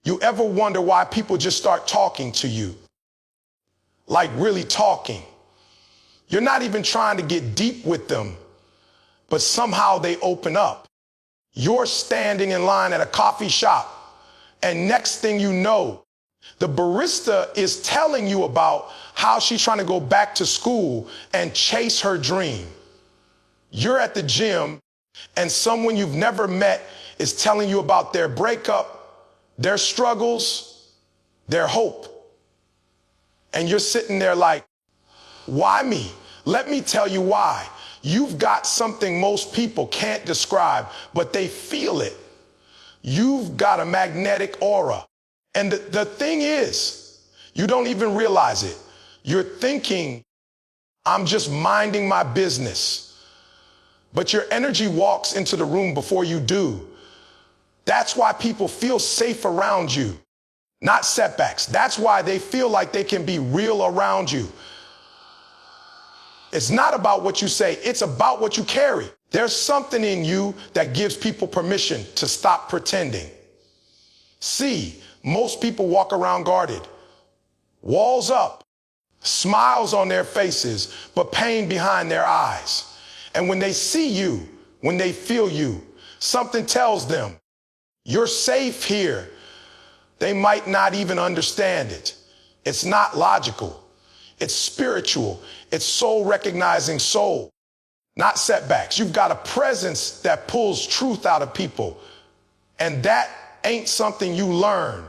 You ever wonder why people just start talking to you? Like really talking. You're not even trying to get deep with them, but somehow they open up. You're standing in line at a coffee shop, and next thing you know, the barista is telling you about how she's trying to go back to school and chase her dream. You're at the gym, and someone you've never met is telling you about their breakup, their struggles, their hope. And you're sitting there like, why me? Let me tell you why. You've got something most people can't describe, but they feel it. You've got a magnetic aura. And the thing is, you don't even realize it. You're thinking, I'm just minding my business. But your energy walks into the room before you do. That's why people feel safe around you, not setbacks. That's why they feel like they can be real around you. It's not about what you say, it's about what you carry. There's something in you that gives people permission to stop pretending. See, most people walk around guarded, walls up, smiles on their faces, but pain behind their eyes. And when they see you, when they feel you, something tells them, you're safe here. They might not even understand it. It's not logical. It's spiritual. It's soul recognizing soul, not setbacks. You've got a presence that pulls truth out of people. And that ain't something you learn.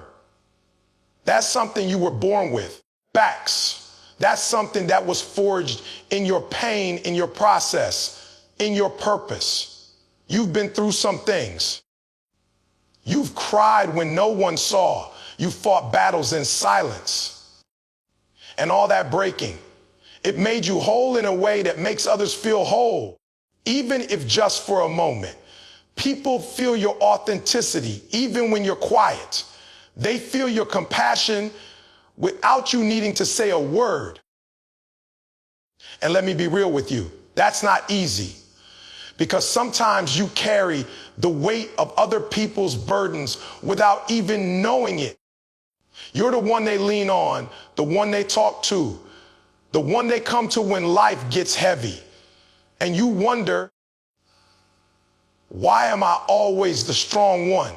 That's something you were born with. Backs. That's something that was forged in your pain, in your process, in your purpose. You've been through some things. You've cried when no one saw. You fought battles in silence. And all that breaking, it made you whole in a way that makes others feel whole, even if just for a moment. People feel your authenticity, even when you're quiet. They feel your compassion without you needing to say a word. And let me be real with you, that's not easy. Because sometimes you carry the weight of other people's burdens without even knowing it. You're the one they lean on, the one they talk to, the one they come to when life gets heavy. And you wonder, why am I always the strong one?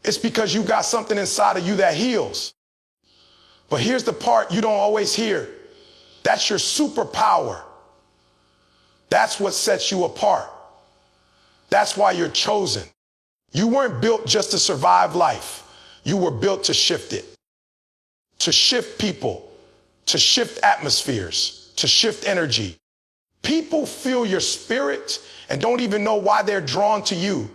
It's because you got something inside of you that heals. But here's the part you don't always hear. That's your superpower. That's what sets you apart. That's why you're chosen. You weren't built just to survive life. You were built to shift it, to shift people, to shift atmospheres, to shift energy. People feel your spirit and don't even know why they're drawn to you.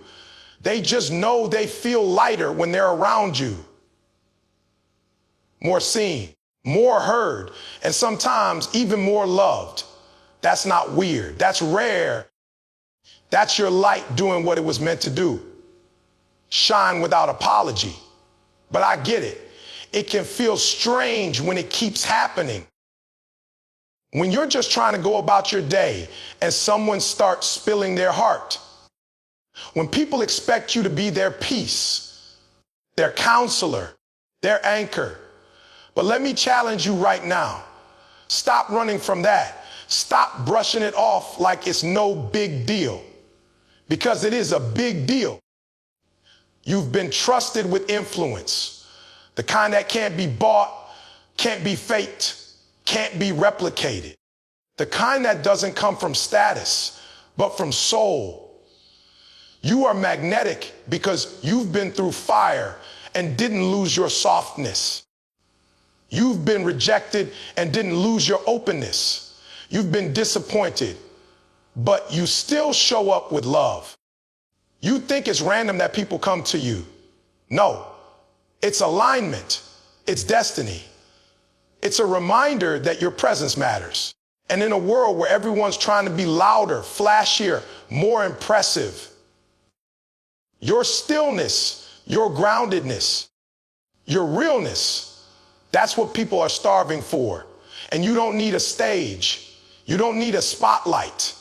They just know they feel lighter when they're around you. More seen, more heard, and sometimes even more loved. That's not weird. That's rare. That's your light doing what it was meant to do. Shine without apology. But I get it. It can feel strange when it keeps happening. When you're just trying to go about your day and someone starts spilling their heart. When people expect you to be their peace, their counselor, their anchor. But let me challenge you right now. Stop running from that. Stop brushing it off like it's no big deal. Because it is a big deal. You've been trusted with influence. The kind that can't be bought, can't be faked, can't be replicated. The kind that doesn't come from status, but from soul. You are magnetic because you've been through fire and didn't lose your softness. You've been rejected and didn't lose your openness. You've been disappointed, but you still show up with love. You think it's random that people come to you. No, it's alignment. It's destiny. It's a reminder that your presence matters. And in a world where everyone's trying to be louder, flashier, more impressive, your stillness, your groundedness, your realness, that's what people are starving for. And you don't need a stage. You don't need a spotlight.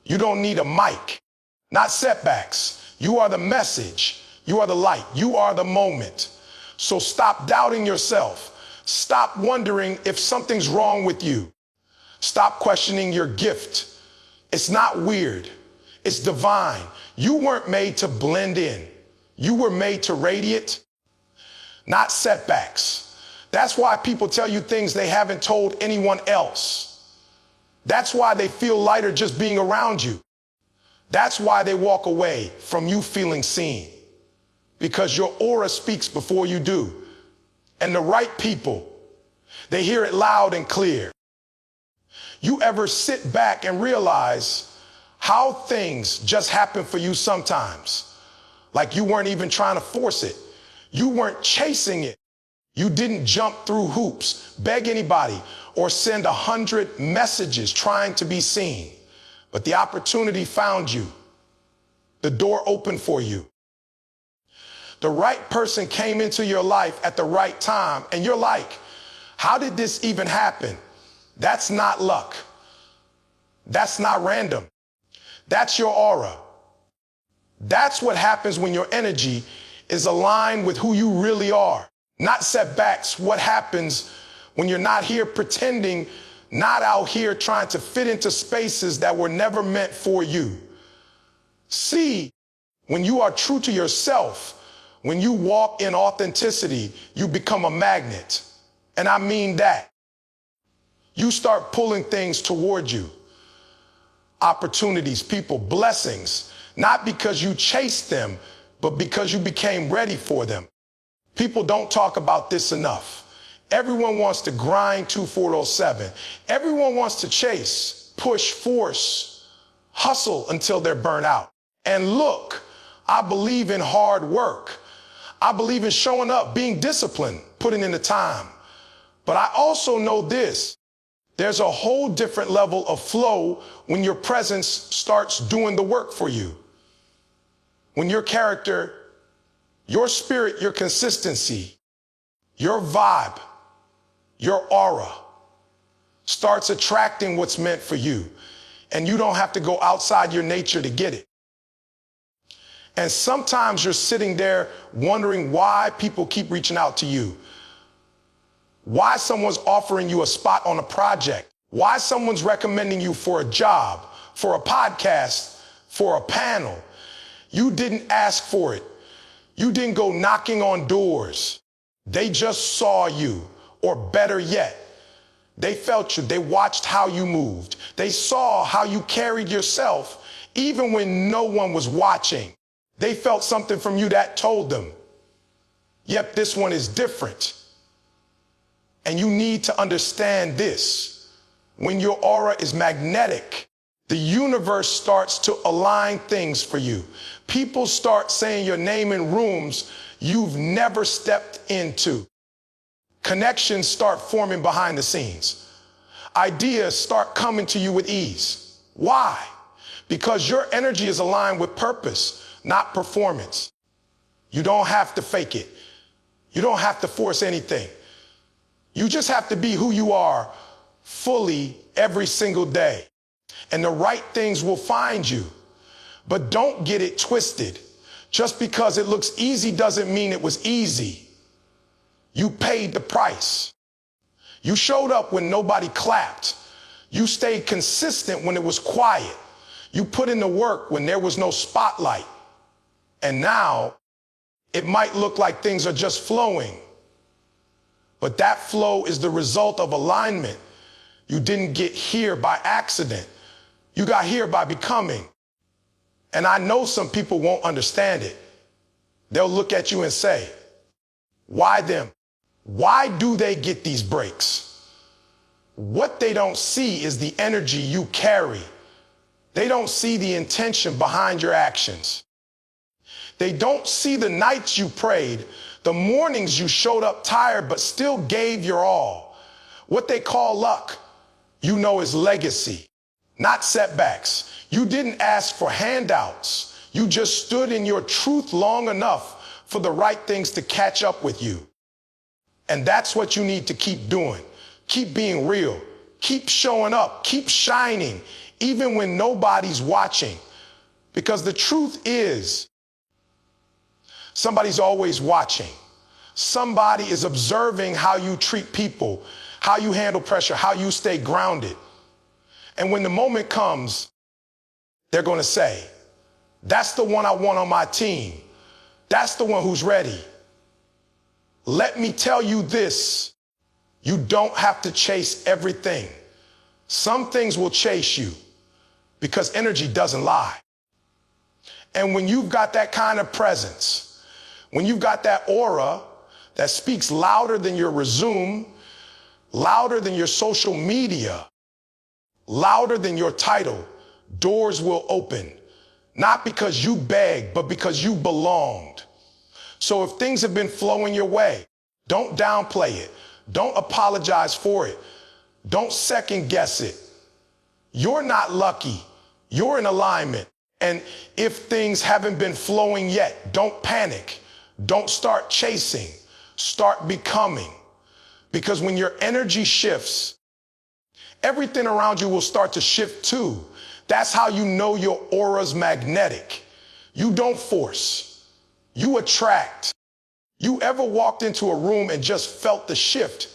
You don't need a mic. Not setbacks. You are the message. You are the light. You are the moment. So stop doubting yourself. Stop wondering if something's wrong with you. Stop questioning your gift. It's not weird. It's divine. You weren't made to blend in. You were made to radiate, not setbacks. That's why people tell you things they haven't told anyone else. That's why they feel lighter just being around you. That's why they walk away from you feeling seen. Because your aura speaks before you do. And the right people, they hear it loud and clear. You ever sit back and realize how things just happen for you sometimes? Like you weren't even trying to force it. You weren't chasing it. You didn't jump through hoops, beg anybody, or send 100 messages trying to be seen. But the opportunity found you. The door opened for you. The right person came into your life at the right time, and you're like, how did this even happen? That's not luck. That's not random. That's your aura. That's what happens when your energy is aligned with who you really are. Not setbacks. What happens when you're not here pretending, not out here trying to fit into spaces that were never meant for you. See, when you are true to yourself, when you walk in authenticity, you become a magnet. And I mean that. You start pulling things toward you. Opportunities, people, blessings, not because you chased them, but because you became ready for them. People don't talk about this enough. Everyone wants to grind 24/7. Everyone wants to chase, push, force, hustle until they're burnt out. And look, I believe in hard work. I believe in showing up, being disciplined, putting in the time. But I also know this. There's a whole different level of flow when your presence starts doing the work for you. When your character, your spirit, your consistency, your vibe, your aura starts attracting what's meant for you. And you don't have to go outside your nature to get it. And sometimes you're sitting there wondering why people keep reaching out to you. Why someone's offering you a spot on a project. Why someone's recommending you for a job, for a podcast, for a panel. You didn't ask for it. You didn't go knocking on doors. They just saw you, or better yet, they felt you. They watched how you moved. They saw how you carried yourself, even when no one was watching. They felt something from you that told them, yep, this one is different. And you need to understand this. When your aura is magnetic, the universe starts to align things for you. People start saying your name in rooms you've never stepped into. Connections start forming behind the scenes. Ideas start coming to you with ease. Why? Because your energy is aligned with purpose, not performance. You don't have to fake it. You don't have to force anything. You just have to be who you are fully every single day. And the right things will find you. But don't get it twisted. Just because it looks easy doesn't mean it was easy. You paid the price. You showed up when nobody clapped. You stayed consistent when it was quiet. You put in the work when there was no spotlight. And now it might look like things are just flowing. But that flow is the result of alignment. You didn't get here by accident. You got here by becoming. And I know some people won't understand it. They'll look at you and say, why them? Why do they get these breaks? What they don't see is the energy you carry. They don't see the intention behind your actions. They don't see the nights you prayed, the mornings you showed up tired but still gave your all. What they call luck, you know, is legacy, not setbacks. You didn't ask for handouts. You just stood in your truth long enough for the right things to catch up with you. And that's what you need to keep doing. Keep being real. Keep showing up. Keep shining, even when nobody's watching. Because the truth is, Somebody's always watching. Somebody is observing how you treat people, how you handle pressure, how you stay grounded. And when the moment comes, they're going to say, that's the one I want on my team. That's the one who's ready. Let me tell you this. You don't have to chase everything. Some things will chase you because energy doesn't lie. And when you've got that kind of presence, when you've got that aura that speaks louder than your resume, louder than your social media, louder than your title, doors will open. Not because you begged, but because you belonged. So if things have been flowing your way, don't downplay it. Don't apologize for it. Don't second guess it. You're not lucky. You're in alignment. And if things haven't been flowing yet, don't panic. Don't start chasing. Start becoming. Because when your energy shifts, everything around you will start to shift too. That's how you know your aura's magnetic. You don't force. You attract. You ever walked into a room and just felt the shift?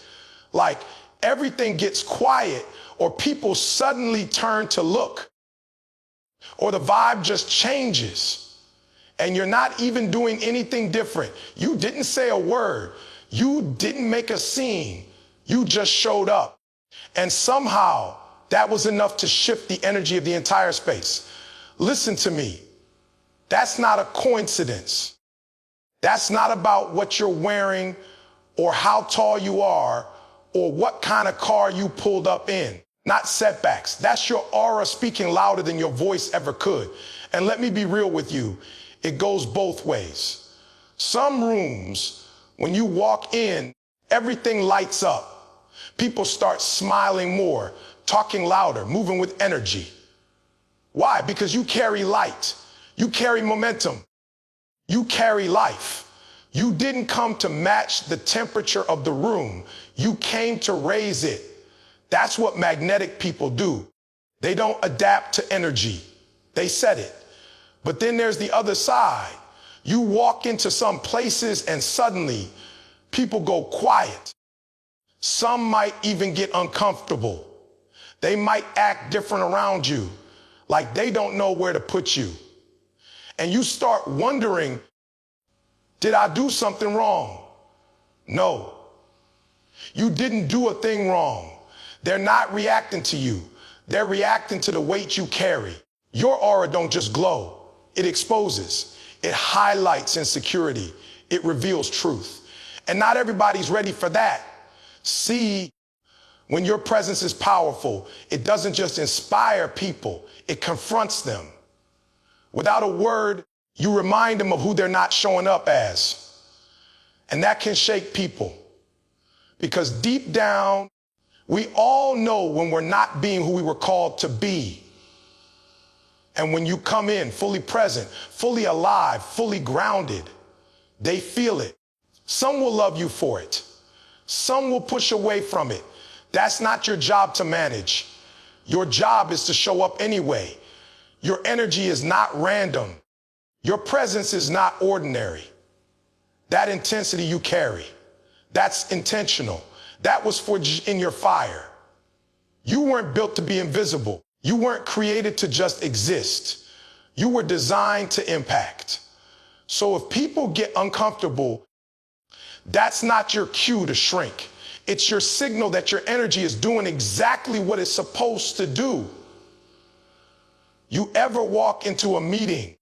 Like everything gets quiet or people suddenly turn to look or the vibe just changes and you're not even doing anything different. You didn't say a word. You didn't make a scene. You just showed up. And somehow that was enough to shift the energy of the entire space. Listen to me. That's not a coincidence. That's not about what you're wearing or how tall you are or what kind of car you pulled up in. Not setbacks. That's your aura speaking louder than your voice ever could. And let me be real with you. It goes both ways. Some rooms, when you walk in, everything lights up. People start smiling more, talking louder, moving with energy. Why? Because you carry light. You carry momentum. You carry life. You didn't come to match the temperature of the room. You came to raise it. That's what magnetic people do. They don't adapt to energy. They set it. But then there's the other side. You walk into some places and suddenly people go quiet. Some might even get uncomfortable. They might act different around you, like they don't know where to put you. And you start wondering, did I do something wrong? No. You didn't do a thing wrong. They're not reacting to you. They're reacting to the weight you carry. Your aura don't just glow. It exposes. It highlights insecurity. It reveals truth. And not everybody's ready for that. See, when your presence is powerful, it doesn't just inspire people. It confronts them. Without a word, you remind them of who they're not showing up as. And that can shake people. Because deep down, we all know when we're not being who we were called to be. And when you come in fully present, fully alive, fully grounded, they feel it. Some will love you for it. Some will push away from it. That's not your job to manage. Your job is to show up anyway. Your energy is not random. Your presence is not ordinary. That intensity you carry, that's intentional. That was forged in your fire. You weren't built to be invisible. You weren't created to just exist. You were designed to impact. So if people get uncomfortable, that's not your cue to shrink. It's your signal that your energy is doing exactly what it's supposed to do. You ever walk into a meeting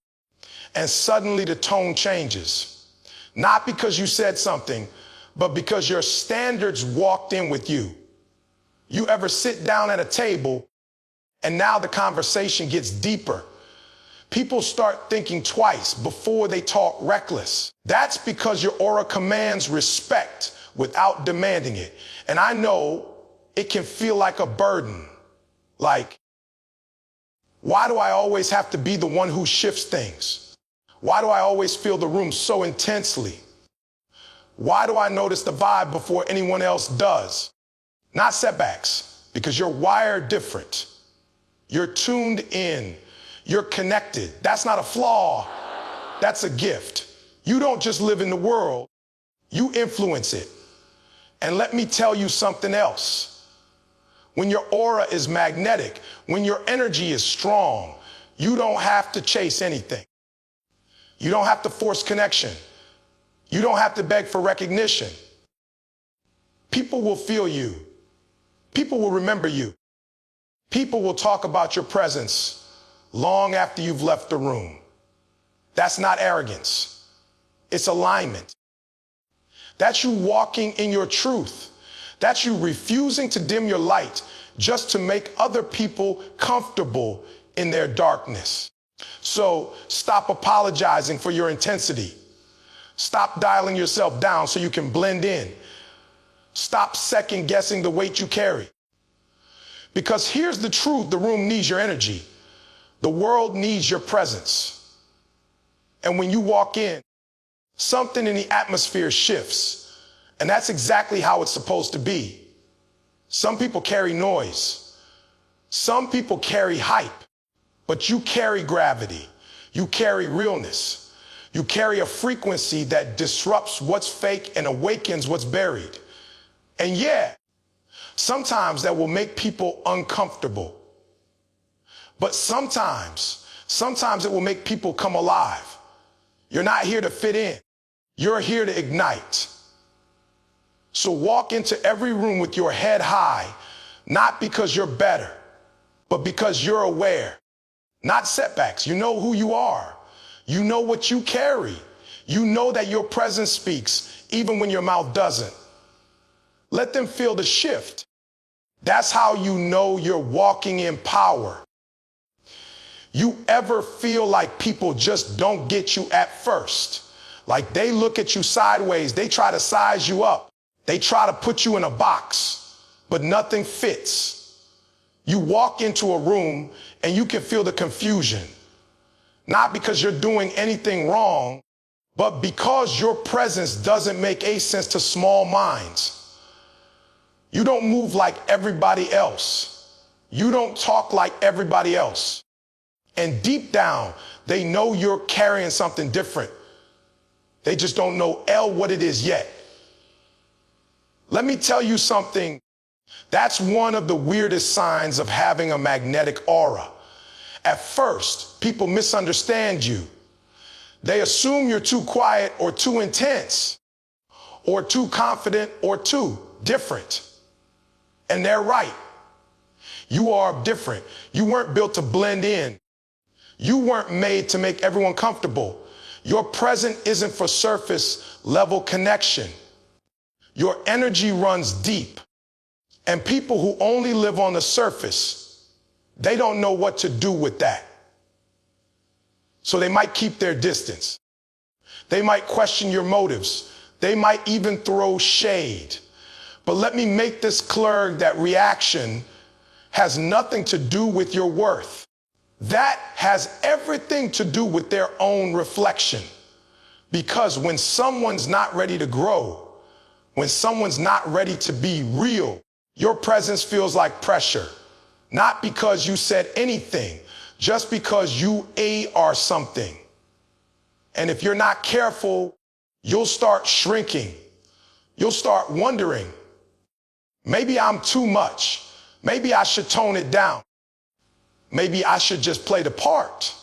and suddenly the tone changes? Not because you said something, but because your standards walked in with you. You ever sit down at a table and now the conversation gets deeper? People start thinking twice before they talk reckless. That's because your aura commands respect without demanding it. And I know it can feel like a burden. Like, why do I always have to be the one who shifts things? Why do I always feel the room so intensely? Why do I notice the vibe before anyone else does? Not setbacks, because you're wired different. You're tuned in. You're connected. That's not a flaw. That's a gift. You don't just live in the world, you influence it. And let me tell you something else. When your aura is magnetic, when your energy is strong, you don't have to chase anything. You don't have to force connection. You don't have to beg for recognition. People will feel you. People will remember you. People will talk about your presence long after you've left the room. That's not arrogance. It's alignment. That's you walking in your truth. That's you refusing to dim your light just to make other people comfortable in their darkness. So stop apologizing for your intensity. Stop dialing yourself down so you can blend in. Stop second guessing the weight you carry. Because here's the truth, the room needs your energy. The world needs your presence. And when you walk in, something in the atmosphere shifts. And that's exactly how it's supposed to be. Some people carry noise. Some people carry hype. But you carry gravity. You carry realness. You carry a frequency that disrupts what's fake and awakens what's buried. And yeah, sometimes that will make people uncomfortable. But sometimes it will make people come alive. You're not here to fit in. You're here to ignite. So walk into every room with your head high, not because you're better, but because you're aware. Not setbacks. You know who you are. You know what you carry. You know that your presence speaks, even when your mouth doesn't. Let them feel the shift. That's how you know you're walking in power. You ever feel like people just don't get you at first? Like they look at you sideways, they try to size you up, they try to put you in a box, but nothing fits. You walk into a room and you can feel the confusion, not because you're doing anything wrong, but because your presence doesn't make a sense to small minds. You don't move like everybody else. You don't talk like everybody else. And deep down, they know you're carrying something different. They just don't know what it is yet. Let me tell you something. That's one of the weirdest signs of having a magnetic aura. At first, people misunderstand you. They assume you're too quiet or too intense, or too confident or too different. And they're right. You are different. You weren't built to blend in. You weren't made to make everyone comfortable. Your present isn't for surface level connection. Your energy runs deep. And people who only live on the surface, they don't know what to do with that. So they might keep their distance. They might question your motives. They might even throw shade. But let me make this clear that reaction has nothing to do with your worth. That has everything to do with their own reflection. Because when someone's not ready to grow, when someone's not ready to be real, your presence feels like pressure. Not because you said anything, just because you are something. And if you're not careful, you'll start shrinking. You'll start wondering, maybe I'm too much. Maybe I should tone it down. Maybe I should just play the part.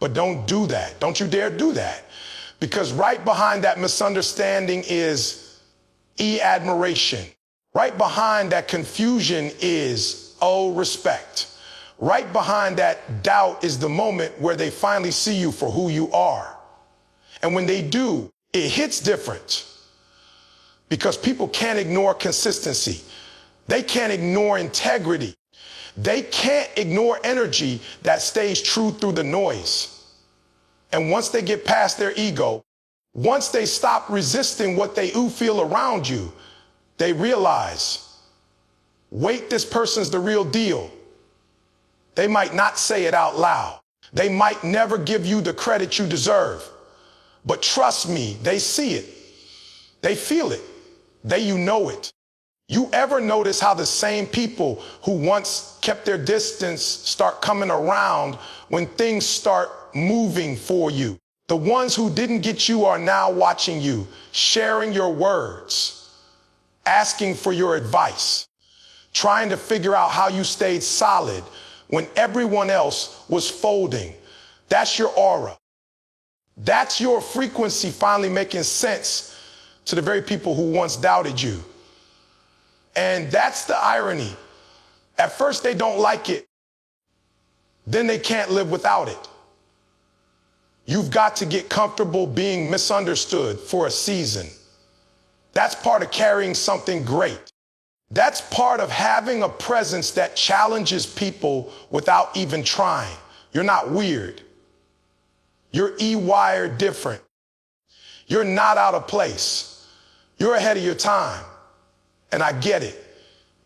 But don't do that. Don't you dare do that. Because right behind that misunderstanding is admiration. Right behind that confusion is respect. Right behind that doubt is the moment where they finally see you for who you are. And when they do, it hits different. Because people can't ignore consistency. They can't ignore integrity. They can't ignore energy that stays true through the noise. And once they get past their ego, once they stop resisting what they feel around you, they realize, wait, this person's the real deal. They might not say it out loud. They might never give you the credit you deserve. But trust me, they see it. They feel it. You know it. You ever notice how the same people who once kept their distance start coming around when things start moving for you? The ones who didn't get you are now watching you, sharing your words, asking for your advice, trying to figure out how you stayed solid when everyone else was folding. That's your aura. That's your frequency finally making sense to the very people who once doubted you. And that's the irony. At first they don't like it. Then they can't live without it. You've got to get comfortable being misunderstood for a season. That's part of carrying something great. That's part of having a presence that challenges people without even trying. You're not weird. You're E-wired different. You're not out of place. You're ahead of your time. And I get it.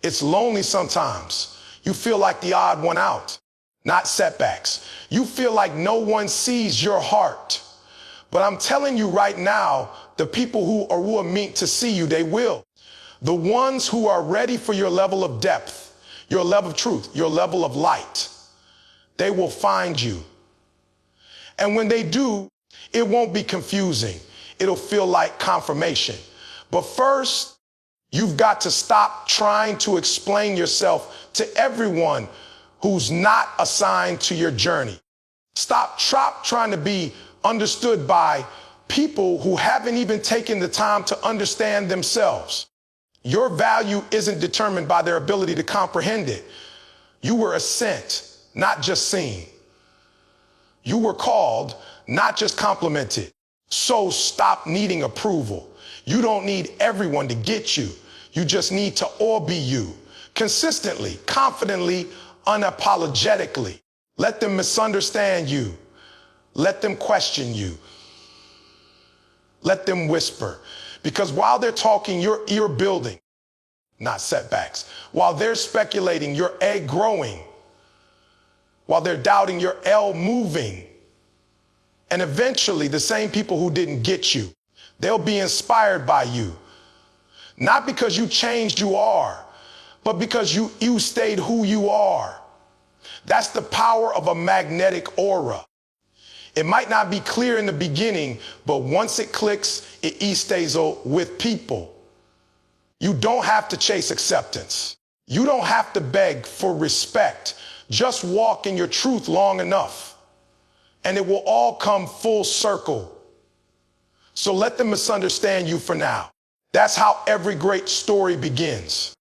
It's lonely sometimes. You feel like the odd one out, not setbacks. You feel like no one sees your heart. But I'm telling you right now, the people who are meant to see you, they will. The ones who are ready for your level of depth, your level of truth, your level of light, they will find you. And when they do, it won't be confusing. It'll feel like confirmation. But first, you've got to stop trying to explain yourself to everyone who's not assigned to your journey. Stop trying to be understood by people who haven't even taken the time to understand themselves. Your value isn't determined by their ability to comprehend it. You were sent, not just seen. You were called, not just complimented. So stop needing approval. You don't need everyone to get you. You just need to all be you, consistently, confidently, unapologetically. Let them misunderstand you. Let them question you. Let them whisper. Because while they're talking, you're building, not setbacks. While they're speculating, your A growing. While they're doubting, your L moving. And eventually, the same people who didn't get you, they'll be inspired by you. Not because you changed you are, but because you stayed who you are. That's the power of a magnetic aura. It might not be clear in the beginning, but once it clicks, it stays with people. You don't have to chase acceptance. You don't have to beg for respect. Just walk in your truth long enough, and it will all come full circle. So let them misunderstand you for now. That's how every great story begins.